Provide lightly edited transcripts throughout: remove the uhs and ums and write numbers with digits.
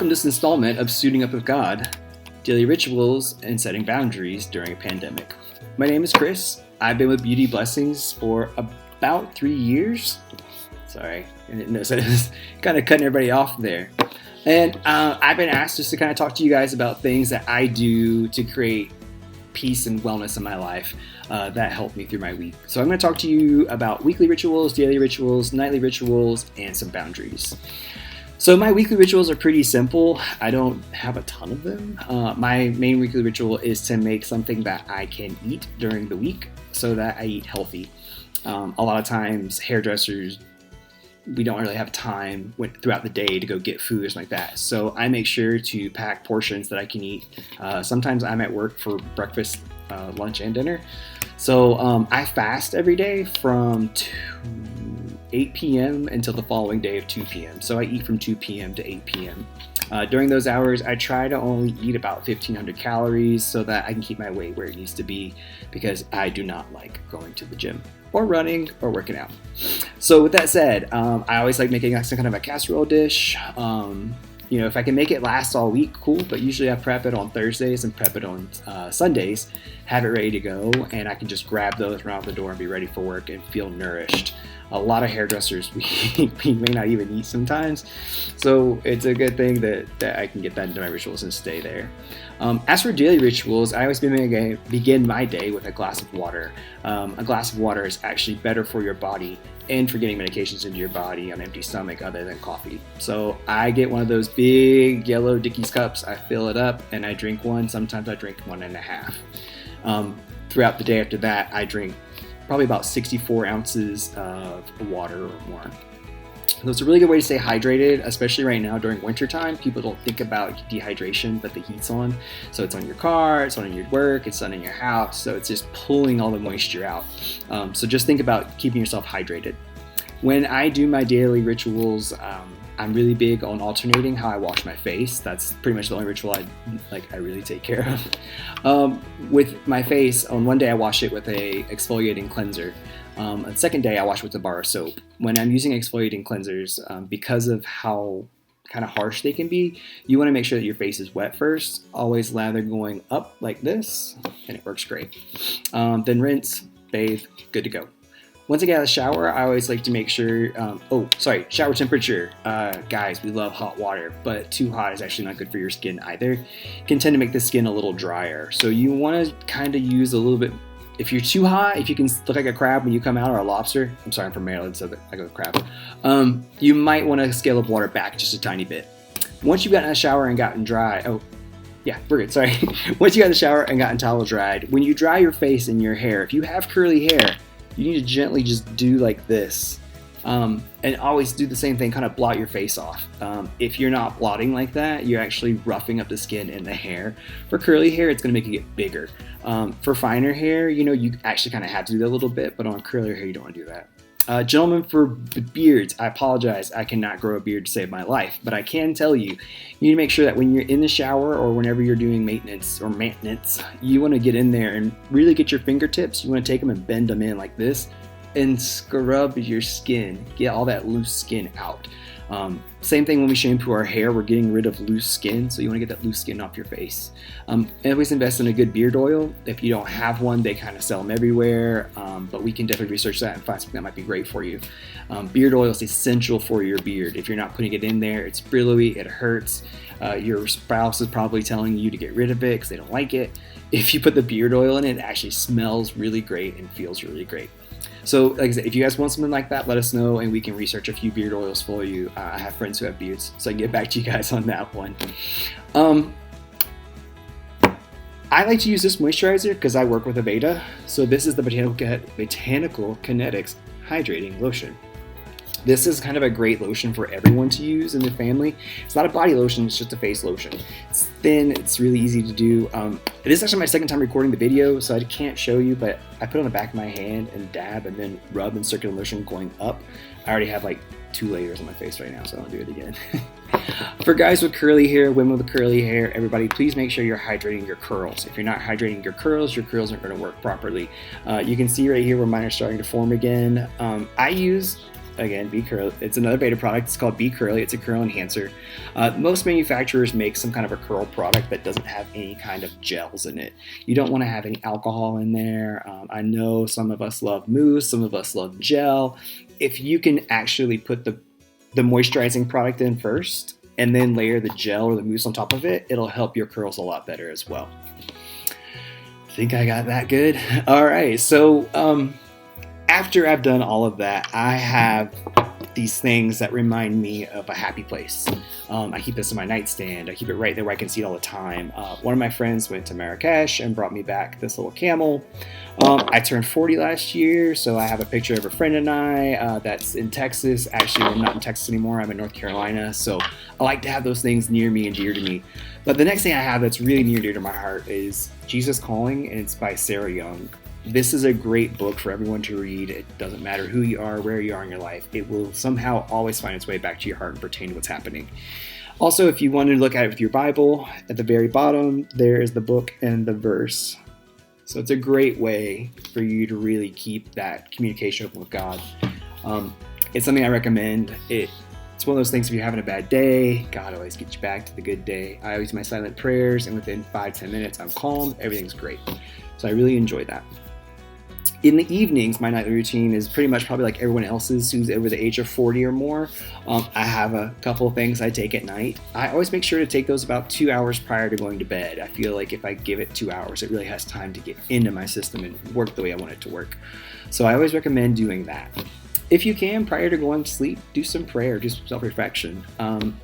Welcome to this installment of Suiting Up with God, Daily Rituals and Setting Boundaries During a Pandemic. My name is Chris. I've been with Beauty Blessings for about 3 years. Sorry, I didn't notice I was kind of cutting everybody off there. And I've been asked just to kind of talk to you guys about things that I do to create peace and wellness in my life that help me through my week. So I'm going to talk to you about weekly rituals, daily rituals, nightly rituals, and some boundaries. So my weekly rituals are pretty simple. I don't have a ton of them. My main weekly ritual is to make something that I can eat during the week so that I eat healthy. A lot of times hairdressers, we don't really have time throughout the day to go get food or something like that. So I make sure to pack portions that I can eat. Sometimes I'm at work for breakfast, lunch, and dinner. So I fast every day from 8 p.m. until the following day of 2 p.m. So I eat from 2 p.m. to 8 p.m. During those hours, I try to only eat about 1,500 calories so that I can keep my weight where it needs to be, because I do not like going to the gym or running or working out. So with that said, I always like making some kind of a casserole dish. If I can make it last all week, cool, but usually I prep it on Thursdays and prep it on Sundays, have it ready to go, and I can just grab those, run out the door, and be ready for work and feel nourished. A lot of hairdressers, we may not even eat sometimes, so it's a good thing that I can get that into my rituals and stay there. As for daily rituals, I always begin my day with a glass of water. A glass of water is actually better for your body and for getting medications into your body on an empty stomach other than coffee. So I get one of those big yellow Dickies cups, I fill it up, and I drink one. Sometimes I drink 1.5. Throughout the day after that, I drink probably about 64 ounces of water or more. So it's a really good way to stay hydrated, especially right now during winter time. People don't think about dehydration, but the heat's on. So it's on your car, it's on your work, it's on in your house. So it's just pulling all the moisture out. So just think about keeping yourself hydrated. When I do my daily rituals, I'm really big on alternating how I wash my face. That's pretty much the only ritual I really take care of. With my face, on one day I wash it with a exfoliating cleanser. On the second day I wash it with a bar of soap. When I'm using exfoliating cleansers, because of how kind of harsh they can be, you want to make sure that your face is wet first. Always lather going up like this, and it works great. Then rinse, bathe, good to go. Once I get out of the shower, I always like to make sure, shower temperature. Guys, we love hot water, but too hot is actually not good for your skin either. It can tend to make the skin a little drier. So you want to kind of use a little bit, if you're too hot, if you can look like a crab when you come out, or a lobster. I'm sorry, I'm from Maryland, so I go with crab. You might want to scale the water back just a tiny bit. Once you've gotten in the shower and gotten dry, we're good, sorry. Once you got in the shower and gotten towel dried, when you dry your face and your hair, if you have curly hair, you need to gently just do like this. And always do the same thing, kind of blot your face off. If you're not blotting like that, you're actually roughing up the skin and the hair. For curly hair, it's going to make it get bigger. For finer hair, you actually kind of have to do that a little bit, but on curlier hair, you don't want to do that. Gentlemen, for beards, I apologize. I cannot grow a beard to save my life, but I can tell you, you need to make sure that when you're in the shower or whenever you're doing maintenance, you want to get in there and really get your fingertips. You want to take them and bend them in like this and scrub your skin. Get all that loose skin out. Same thing when we shampoo our hair, we're getting rid of loose skin, so you want to get that loose skin off your face. Always invest in a good beard oil. If you don't have one, they kind of sell them everywhere, but we can definitely research that and find something that might be great for you. Beard oil is essential for your beard. If you're not putting it in there, it's frilly, it hurts. Your spouse is probably telling you to get rid of it because they don't like it. If you put the beard oil in it, it actually smells really great and feels really great. So, like I said, if you guys want something like that, let us know and we can research a few beard oils for you. I have friends who have beards, so I can get back to you guys on that one. I like to use this moisturizer because I work with Aveda. So this is the Botanical Kinetics Hydrating Lotion. This is kind of a great lotion for everyone to use in the family. It's not a body lotion, it's just a face lotion. It's thin, it's really easy to do. It is actually my second time recording the video, so I can't show you, but I put it on the back of my hand and dab and then rub in circular motion going up. I already have like 2 layers on my face right now, so I don't do it again. For guys with curly hair, women with curly hair, everybody, please make sure you're hydrating your curls. If you're not hydrating your curls aren't going to work properly. You can see right here where mine are starting to form again. I use again, Be Curly. It's another beta product. It's called Be Curly. It's a curl enhancer. Most manufacturers make some kind of a curl product that doesn't have any kind of gels in it. You don't want to have any alcohol in there. I know some of us love mousse, some of us love gel. If you can actually put the moisturizing product in first and then layer the gel or the mousse on top of it, it'll help your curls a lot better as well. I think I got that good. All right, so after I've done all of that, I have these things that remind me of a happy place. I keep this in my nightstand. I keep it right there where I can see it all the time. One of my friends went to Marrakesh and brought me back this little camel. I turned 40 last year, so I have a picture of a friend and I that's in Texas. Actually, I'm not in Texas anymore. I'm in North Carolina, so I like to have those things near me and dear to me. But the next thing I have that's really near and dear to my heart is Jesus Calling, and it's by Sarah Young. This is a great book for everyone to read. It doesn't matter who you are, where you are in your life. It will somehow always find its way back to your heart and pertain to what's happening. Also, if you want to look at it with your Bible, at the very bottom, there is the book and the verse. So it's a great way for you to really keep that communication open with God. It's something I recommend. It's one of those things if you're having a bad day, God always gets you back to the good day. I always do my silent prayers, and within 5-10 minutes, I'm calm. Everything's great. So I really enjoy that. In the evenings, my nightly routine is pretty much probably like everyone else's who's over the age of 40 or more. I have a couple of things I take at night. I always make sure to take those about 2 hours prior to going to bed. I feel like if I give it 2 hours, it really has time to get into my system and work the way I want it to work. So I always recommend doing that. If you can, prior to going to sleep, do some prayer, do some self-reflection.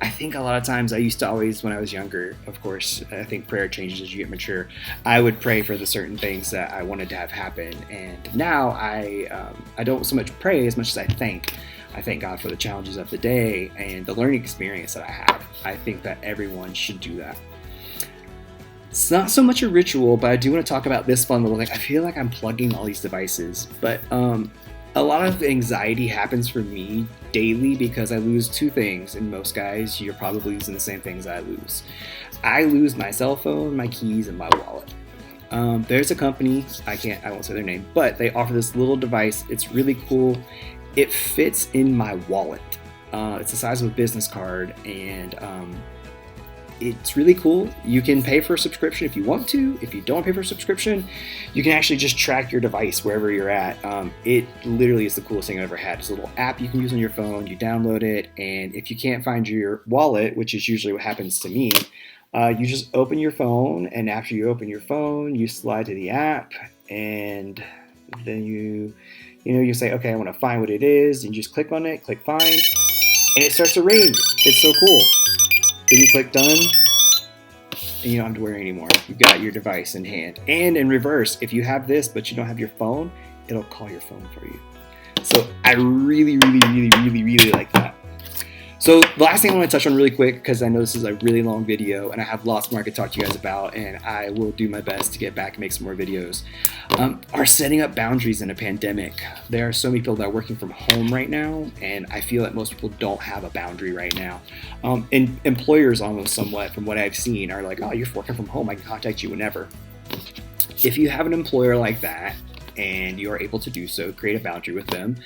I think a lot of times I used to always, when I was younger, of course, I think prayer changes as you get mature. I would pray for the certain things that I wanted to have happen. And now I don't so much pray as much as I thank. I thank God for the challenges of the day and the learning experience that I have. I think that everyone should do that. It's not so much a ritual, but I do want to talk about this fun little thing. I feel like I'm plugging all these devices, but a lot of anxiety happens for me daily because I lose two things, and most guys, you're probably losing the same things I lose. I lose my cell phone, my keys, and my wallet. There's a company, I won't say their name, but they offer this little device. It's really cool. It fits in my wallet. It's the size of a business card, and it's really cool. You can pay for a subscription if you want to. If you don't pay for a subscription, you can actually just track your device wherever you're at. It literally is the coolest thing I've ever had. It's a little app you can use on your phone. You download it, and if you can't find your wallet, which is usually what happens to me, you just open your phone, and after you open your phone, you slide to the app, and then you say, okay, I want to find what it is, and you just click on it, click find, and it starts to ring. It's so cool. Then you click done, and you don't have to worry anymore. You've got your device in hand. And in reverse, if you have this but you don't have your phone, it'll call your phone for you. So I really like that. So the last thing I want to touch on really quick, because I know this is a really long video and I have lots more I could talk to you guys about, and I will do my best to get back and make some more videos, are setting up boundaries in a pandemic. There are so many people that are working from home right now, and I feel that most people don't have a boundary right now. And employers almost somewhat, from what I've seen, are like, oh, you're working from home, I can contact you whenever. If you have an employer like that, and you are able to do so, create a boundary with them.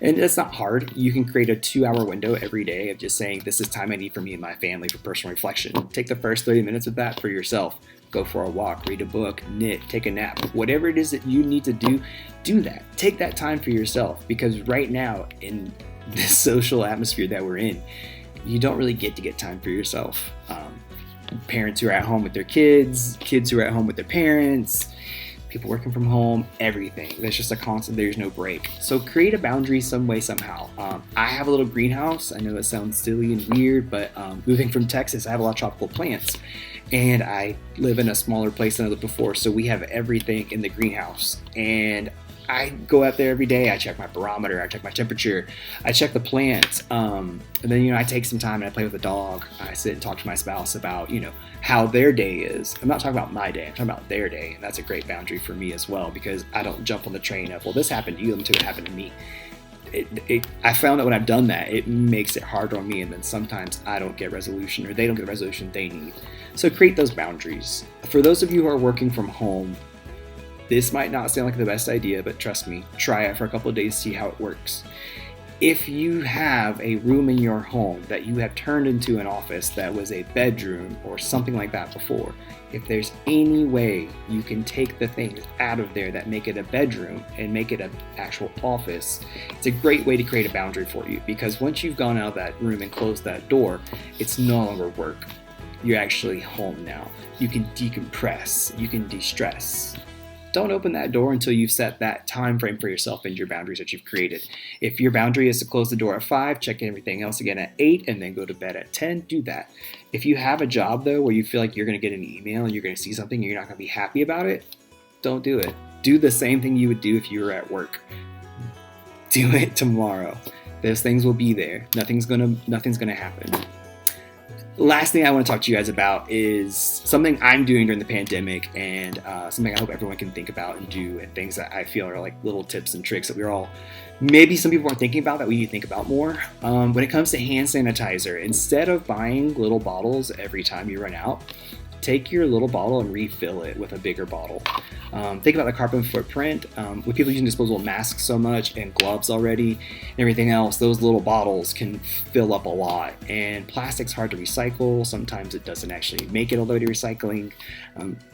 And it's not hard. You can create a 2-hour window every day of just saying, this is time I need for me and my family for personal reflection. Take the first 30 minutes of that for yourself. Go for a walk, read a book, knit, take a nap. Whatever it is that you need to do, do that. Take that time for yourself, because right now in this social atmosphere that we're in, you don't really get to get time for yourself. Parents who are at home with their kids who are at home with their parents, people working from home, everything. There's just a constant, there's no break. So create a boundary some way, somehow. I have a little greenhouse. I know it sounds silly and weird, but moving from Texas, I have a lot of tropical plants. And I live in a smaller place than I lived before, so we have everything in the greenhouse. And I go out there every day. I check my barometer. I check my temperature. I check the plants. And then, I take some time and I play with the dog. I sit and talk to my spouse about, how their day is. I'm not talking about my day. I'm talking about their day. And that's a great boundary for me as well, because I don't jump on the train of, well, this happened to you until it happened to me. I found that when I've done that, it makes it harder on me. And then sometimes I don't get resolution, or they don't get the resolution they need. So create those boundaries. For those of you who are working from home, this might not sound like the best idea, but trust me, try it for a couple of days, see how it works. if you have a room in your home that you have turned into an office that was a bedroom or something like that before, if there's any way you can take the things out of there that make it a bedroom and make it an actual office, it's a great way to create a boundary for you, because once you've gone out of that room and closed that door, it's no longer work. You're actually home now. You can decompress, you can de-stress. Don't open that door until you've set that time frame for yourself and your boundaries that you've created. If your boundary is to close the door at 5, check everything else again at 8, and then go to bed at 10, do that. If you have a job though where you feel like you're going to get an email and you're going to see something and you're not going to be happy about it, don't do it. Do the same thing you would do if you were at work. Do it tomorrow. Those things will be there. Nothing's gonna happen. Last thing I want to talk to you guys about is something I'm doing during the pandemic, and something I hope everyone can think about and do, and things that I feel are like little tips and tricks that we're all, maybe some people aren't thinking about, that we need to think about more. When it comes to hand sanitizer, instead of buying little bottles every time you run out, take your little bottle and refill it with a bigger bottle. Think about the carbon footprint. With people using disposable masks so much and gloves already and everything else, those little bottles can fill up a lot. And plastic's hard to recycle. Sometimes it doesn't actually make it all the way to recycling.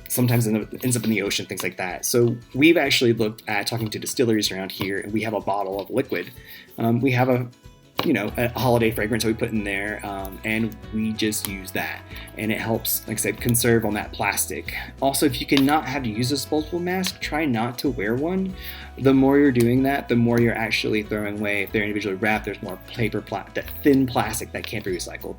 Sometimes it ends up in the ocean, things like that. So we've actually looked at talking to distilleries around here, and we have a bottle of liquid. We have a holiday fragrance that we put in there, and we just use that, and it helps, like I said, conserve on that plastic. Also, if you cannot have to use a disposable mask, try not to wear one. The more you're doing that, the more you're actually throwing away. If they're individually wrapped, there's more that thin plastic that can't be recycled.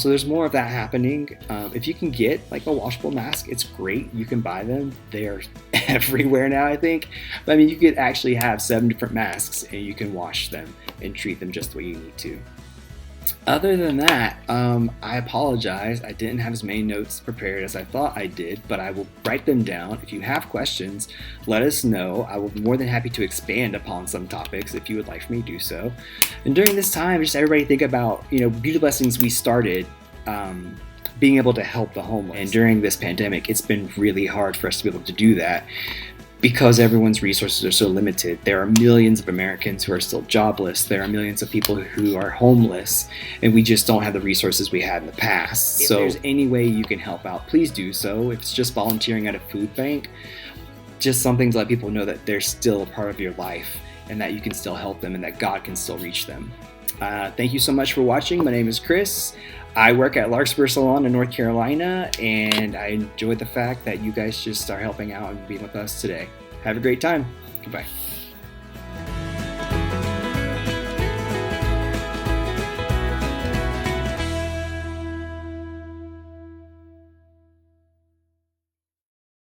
So there's more of that happening. If you can get like a washable mask, it's great. You can buy them. They're everywhere now, I think. But I mean, you could actually have 7 different masks, and you can wash them and treat them just the way you need to. Other than that, I apologize. I didn't have as many notes prepared as I thought I did, but I will write them down. If you have questions, let us know. I will be more than happy to expand upon some topics if you would like for me to do so. And during this time, just everybody think about, Beauty Blessings, we started being able to help the homeless. And during this pandemic, it's been really hard for us to be able to do that, because everyone's resources are so limited. There are millions of Americans who are still jobless. There are millions of people who are homeless, and we just don't have the resources we had in the past. If there's any way you can help out, please do so. If it's just volunteering at a food bank, just something to let people know that they're still a part of your life, and that you can still help them, and that God can still reach them. Thank you so much for watching. My name is Chris. I work at Larkspur Salon in North Carolina, and I enjoyed the fact that you guys just are helping out and being with us today. Have a great time. Goodbye.